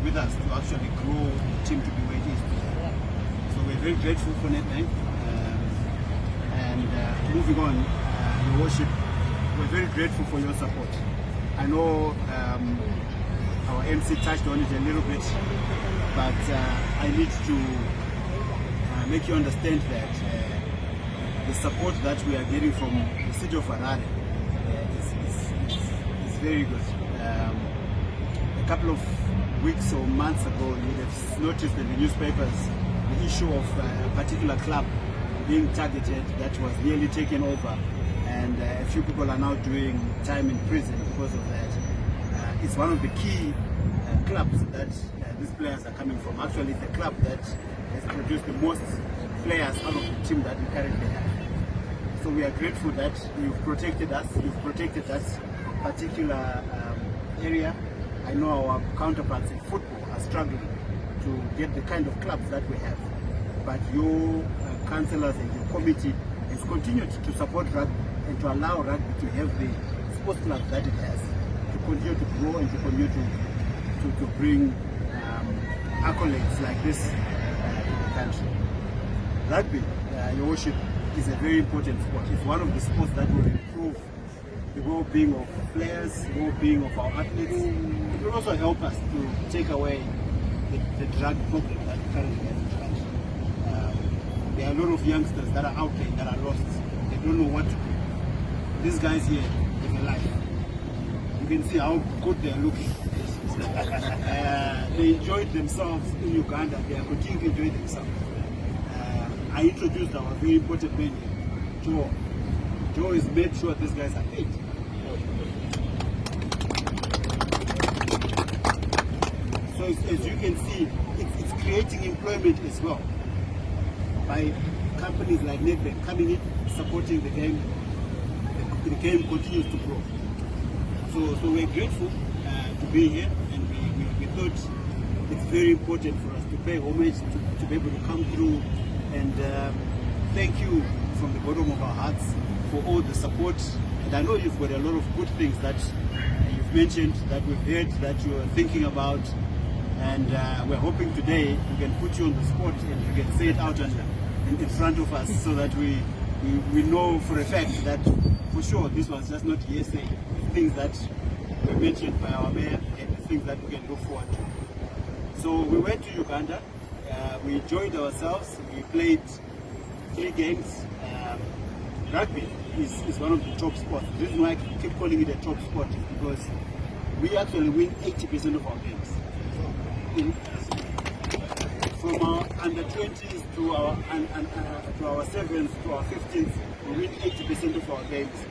with us to actually grow the team to be where it is today. So we're very grateful for Nedbank. Moving on, Your Worship, we're very grateful for your support. I know our MC touched on it a little bit, but I need to make you understand that the support that we are getting from the city of Harare is very good. A couple of weeks or months ago, you would have noticed in the newspapers the issue of a particular club being targeted that was nearly taken over, and a few people are now doing time in prison because of that. It's one of the key clubs that these players are coming from. Actually, it's a club that has produced the most players out of the team that we currently have. So we are grateful that you've protected us, that particular area. I know our counterparts in football are struggling to get the kind of clubs that we have, but your councillors and your committee has continued to support rugby and to allow rugby to have the sports club that it has, to continue to grow and to continue to bring accolades like this to the country. Rugby, Your Worship, is a very important sport. It's one of the sports that will improve the well-being of players, the well-being of our athletes. It will also help us to take away the drug problem that we currently have in the country. There are a lot of youngsters that are out there that are lost. They don't know what to do. These guys here have a life. You can see how good they are looking. They enjoyed themselves in Uganda. They are continuing to enjoy themselves. I introduced our very important man here, Joe. Joe has made sure these guys are paid. So as you can see, it's creating employment as well by companies like Nedbank coming in, supporting the game. The game continues to grow. So we're grateful to be here, and we thought it's very important for us to pay homage, to be able to come through and thank you from the bottom of our hearts for all the support. And I know you've got a lot of good things that you've mentioned, that we've heard, that you're thinking about, and we're hoping today we can put you on the spot and you can say it out in front of us, so that we know for a fact that for sure this was just not hearsay, things that were mentioned by our mayor and the things that we can look forward to. So we went to Uganda, we enjoyed ourselves, we played 3 games. Rugby is one of the top sports. The reason why I keep calling it a top sport is because we actually win 80% of our games. From our under 20s to our 7s to our 15s, we win 80% of our games.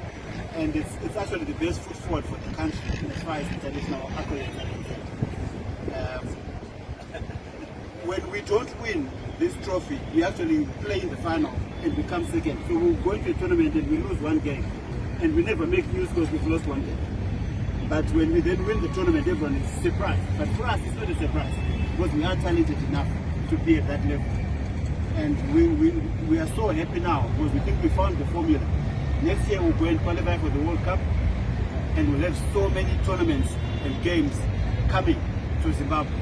And it's actually the best foot forward for the country as far as international accolades are concerned. When we don't win this trophy, we actually play in the final and become second. So we'll go into a tournament and we lose 1 game. And we never make news because we've lost 1 game. But when we then win the tournament, everyone is surprised. But for us, it's not a surprise, because we are talented enough to be at that level. And we are so happy now, because we think we found the formula. Next year we'll go and qualify for the World Cup, and we'll have so many tournaments and games coming to Zimbabwe.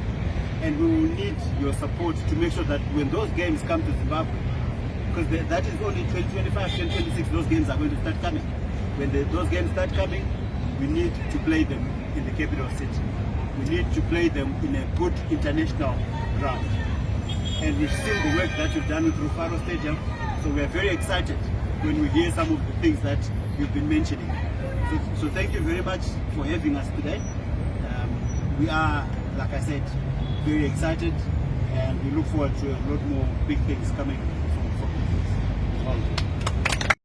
And we will need your support to make sure that when those games come to Zimbabwe, because that is only 2025, 2026, those games are going to start coming. When those games start coming, we need to play them in the capital city. We need to play them in a good international ground. And we've seen the work that you've done through Faro Stadium, so we are very excited when we hear some of the things that you've been mentioning. So thank you very much for having us today. We are, like I said, very excited, and we look forward to a lot more big things coming from this.